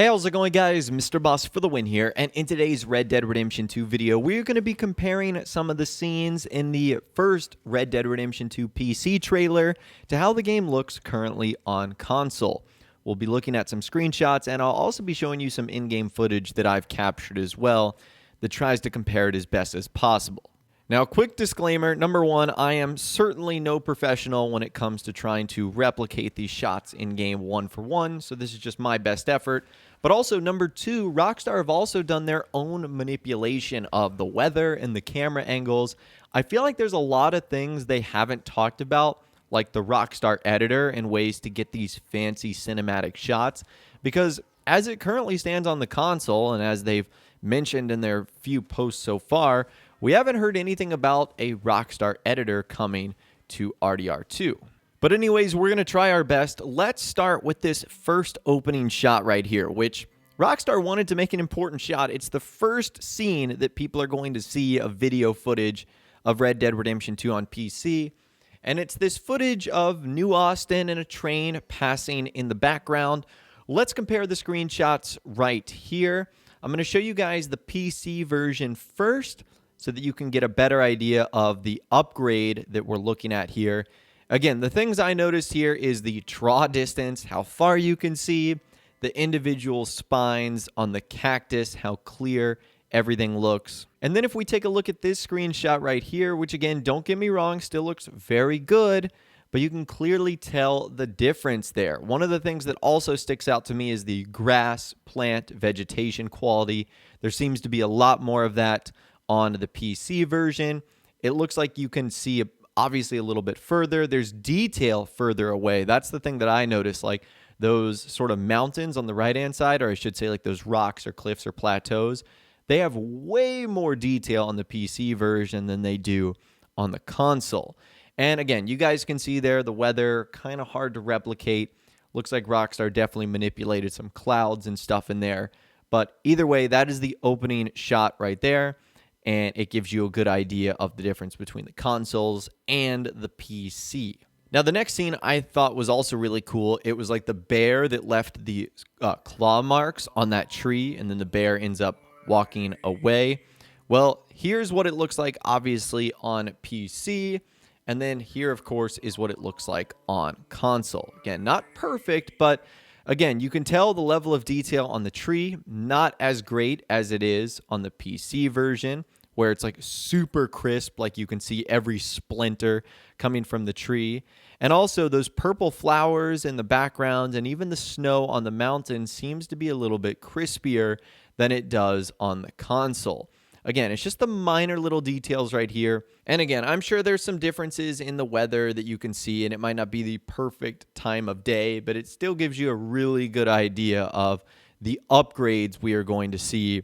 Hey, how's it going, guys? Mr. Boss for the win here, and in today's Red Dead Redemption 2 video, we're going to be comparing some of the scenes in the first Red Dead Redemption 2 PC trailer to how the game looks currently on console. We'll be looking at some screenshots, and I'll also be showing you some in-game footage that I've captured as well that tries to compare it as best as possible. Now, quick disclaimer, number one, I am certainly no professional when it comes to trying to replicate these shots in-game one for one, so this is just my best effort. But also, number two, Rockstar have also done their own manipulation of the weather and the camera angles. I feel like there's a lot of things they haven't talked about, like the Rockstar editor and ways to get these fancy cinematic shots, because as it currently stands on the console, and as they've mentioned in their few posts so far, we haven't heard anything about a Rockstar editor coming to RDR2. But anyways, we're going to try our best. Let's start with this first opening shot right here, which Rockstar wanted to make an important shot. It's the first scene that people are going to see of video footage of Red Dead Redemption 2 on PC. And it's this footage of New Austin and a train passing in the background. Let's compare the screenshots right here. I'm going to show you guys the PC version first, so that you can get a better idea of the upgrade that we're looking at here. Again, the things I noticed here is the draw distance, how far you can see, the individual spines on the cactus, how clear everything looks. And then if we take a look at this screenshot right here, which again, don't get me wrong, still looks very good, but you can clearly tell the difference there. One of the things that also sticks out to me is the grass, plant, vegetation quality. There seems to be a lot more of that on the PC version. It looks like you can see obviously a little bit further. There's detail further away. That's the thing that I noticed, like those sort of mountains on the right-hand side, or I should say like those rocks or cliffs or plateaus. They have way more detail on the PC version than they do on the console. And again, you guys can see there the weather, kind of hard to replicate. Looks like Rockstar definitely manipulated some clouds and stuff in there. But either way, that is the opening shot right there. And it gives you a good idea of the difference between the consoles and the PC. Now, the next scene I thought was also really cool. It was like the bear that left the claw marks on that tree, and then the bear ends up walking away. Well, here's what it looks like, obviously, on PC. And then here, of course, is what it looks like on console. Again, not perfect, but again, you can tell the level of detail on the tree, not as great as it is on the PC version, where it's like super crisp, like you can see every splinter coming from the tree. And also those purple flowers in the background and even the snow on the mountain seems to be a little bit crispier than it does on the console. Again, it's just the minor little details right here. And again, I'm sure there's some differences in the weather that you can see, and it might not be the perfect time of day, but it still gives you a really good idea of the upgrades we are going to see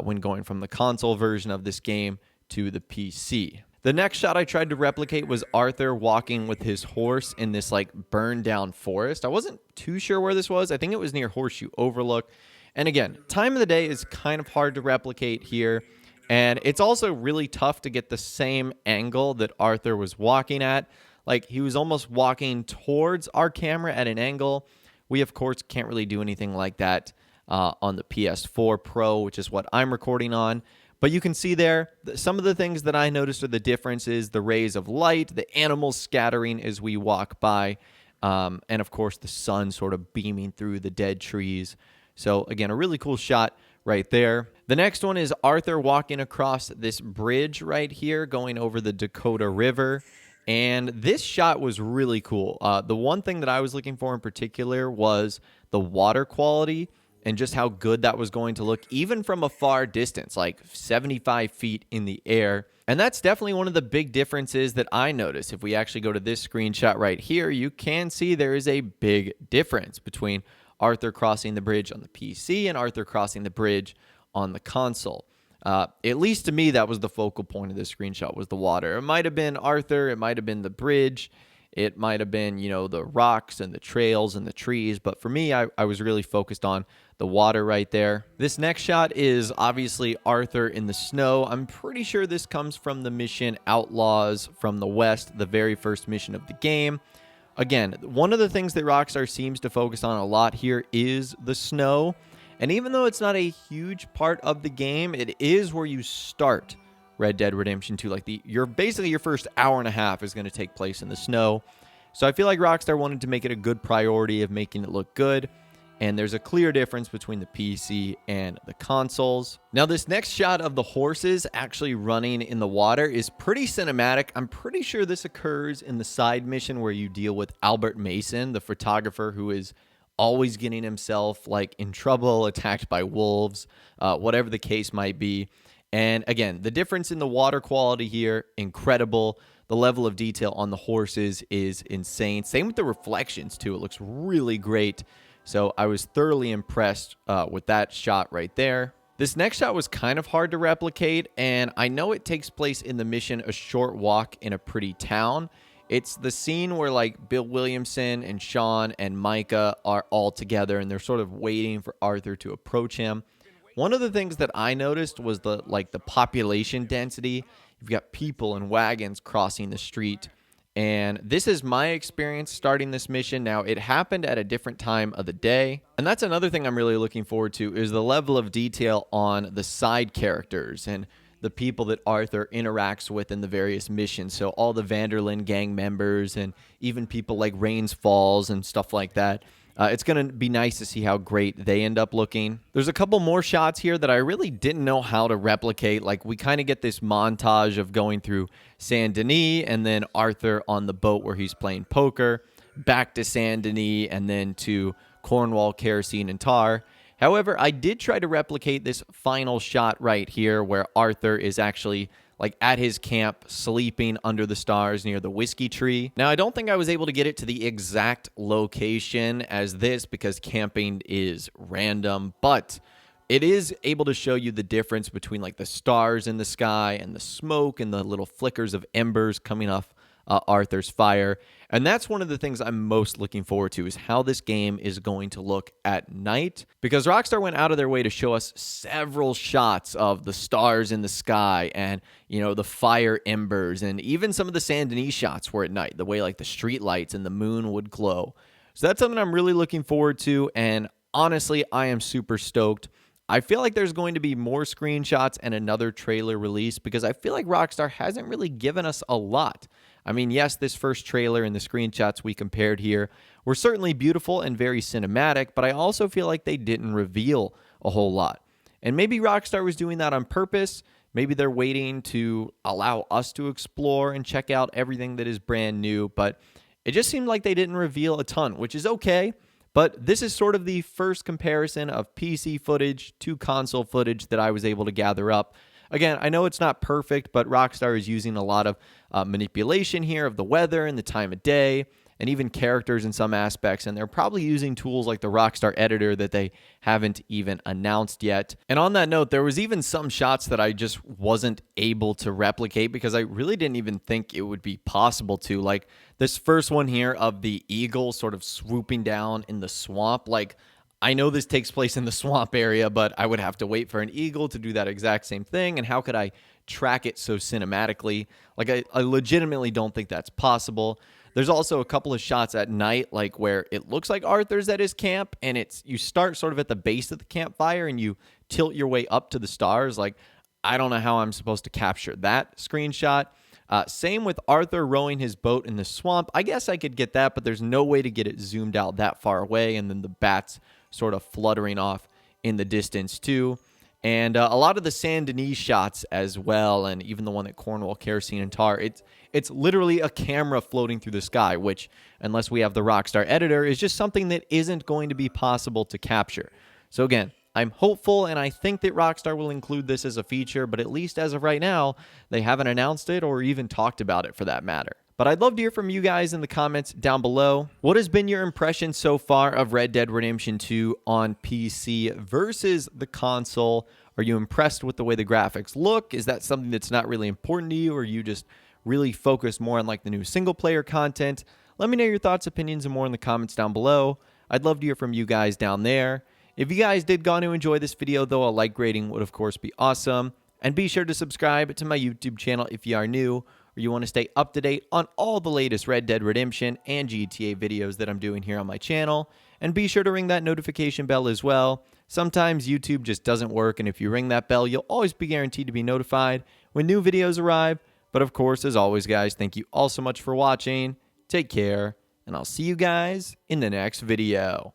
when going from the console version of this game to the PC. The next shot I tried to replicate was Arthur walking with his horse in this like burned down forest. I wasn't too sure where this was. I think it was near Horseshoe Overlook. And again, time of the day is kind of hard to replicate here. And it's also really tough to get the same angle that Arthur was walking at. Like, he was almost walking towards our camera at an angle. We, of course, can't really do anything like that on the PS4 Pro, which is what I'm recording on. But you can see there, some of the things that I noticed are the differences, the rays of light, the animals scattering as we walk by, and, of course, the sun sort of beaming through the dead trees. So, again, a really cool shot right there. The next one is Arthur walking across this bridge right here, going over the Dakota River. And this shot was really cool. The one thing that I was looking for in particular was the water quality and just how good that was going to look, even from a far distance, like 75 feet in the air. And that's definitely one of the big differences that I noticed. If we actually go to this screenshot right here, you can see there is a big difference between Arthur crossing the bridge on the PC and Arthur crossing the bridge on the console. At least to me, that was the focal point of this screenshot, was the water. It might have been Arthur, it might have been the bridge, it might have been, you know, the rocks and the trails and the trees, but for me, I was really focused on the water right there. This next shot is obviously Arthur in the snow. I'm pretty sure this comes from the mission Outlaws from the West, the very first mission of the game. Again, one of the things that Rockstar seems to focus on a lot here is the snow. And even though it's not a huge part of the game, it is where you start Red Dead Redemption 2. Like basically your first hour and a half is going to take place in the snow. So I feel like Rockstar wanted to make it a good priority of making it look good. And there's a clear difference between the PC and the consoles. Now, this next shot of the horses actually running in the water is pretty cinematic. I'm pretty sure this occurs in the side mission where you deal with Albert Mason, the photographer who is always getting himself like in trouble, attacked by wolves, whatever the case might be. And again, the difference in the water quality here, incredible. The level of detail on the horses is insane. Same with the reflections too. It looks really great. So I was thoroughly impressed with that shot right there. This next shot was kind of hard to replicate, and I know it takes place in the mission A Short Walk in a Pretty Town. It's the scene where like Bill Williamson and Sean and Micah are all together, and they're sort of waiting for Arthur to approach him. One of the things that I noticed was the population density. You've got people and wagons crossing the street. And this is my experience starting this mission. Now, it happened at a different time of the day. And that's another thing I'm really looking forward to is the level of detail on the side characters and the people that Arthur interacts with in the various missions. So all the Vanderlyn gang members and even people like Rains Falls and stuff like that. It's going to be nice to see how great they end up looking. There's a couple more shots here that I really didn't know how to replicate. Like, we kind of get this montage of going through Saint Denis and then Arthur on the boat where he's playing poker, back to Saint Denis, and then to Cornwall, Kerosene, and Tar. However, I did try to replicate this final shot right here where Arthur is actually like at his camp sleeping under the stars near the whiskey tree. Now, I don't think I was able to get it to the exact location as this because camping is random, but it is able to show you the difference between like the stars in the sky and the smoke and the little flickers of embers coming off Arthur's fire. And that's one of the things I'm most looking forward to is how this game is going to look at night, because Rockstar went out of their way to show us several shots of the stars in the sky and, you know, the fire embers, and even some of the Saint Denis shots were at night, the way like the street lights and the moon would glow. So that's something I'm really looking forward to, and honestly, I am super stoked. I feel like there's going to be more screenshots and another trailer release because I feel like Rockstar hasn't really given us a lot. I mean, yes, this first trailer and the screenshots we compared here were certainly beautiful and very cinematic, but I also feel like they didn't reveal a whole lot. And maybe Rockstar was doing that on purpose. Maybe they're waiting to allow us to explore and check out everything that is brand new, but it just seemed like they didn't reveal a ton, which is okay. But this is sort of the first comparison of PC footage to console footage that I was able to gather up. Again, I know it's not perfect, but Rockstar is using a lot of manipulation here of the weather and the time of day, and even characters in some aspects, and they're probably using tools like the Rockstar editor that they haven't even announced yet. And on that note, there was even some shots that I just wasn't able to replicate because I really didn't even think it would be possible to. Like this first one here of the eagle sort of swooping down in the swamp. Like, I know this takes place in the swamp area, but I would have to wait for an eagle to do that exact same thing, and how could I track it so cinematically? Like, I legitimately don't think that's possible. There's also a couple of shots at night, like where it looks like Arthur's at his camp, and you start sort of at the base of the campfire, and you tilt your way up to the stars. Like, I don't know how I'm supposed to capture that screenshot. Same with Arthur rowing his boat in the swamp. I guess I could get that, but there's no way to get it zoomed out that far away, and then the bats sort of fluttering off in the distance too. And a lot of the Saint Denis shots as well, and even the one at Cornwall, Kerosene, and Tar, it's literally a camera floating through the sky, which, unless we have the Rockstar editor, is just something that isn't going to be possible to capture. So again, I'm hopeful, and I think that Rockstar will include this as a feature, but at least as of right now, they haven't announced it or even talked about it for that matter. But I'd love to hear from you guys in the comments down below. What has been your impression so far of Red Dead Redemption 2 on PC versus the console? Are you impressed with the way the graphics look? Is that something that's not really important to you, or you just really focus more on like the new single-player content? Let me know your thoughts, opinions, and more in the comments down below. I'd love to hear from you guys down there. If you guys did go on to enjoy this video, though, a like rating would, of course, be awesome. And be sure to subscribe to my YouTube channel if you are new, or you want to stay up to date on all the latest Red Dead Redemption and GTA videos that I'm doing here on my channel. And be sure to ring that notification bell as well, Sometimes YouTube just doesn't work, and if you ring that bell, you'll always be guaranteed to be notified when new videos arrive. But of course, as always, guys, thank you all so much for watching. Take care, and I'll see you guys in the next video.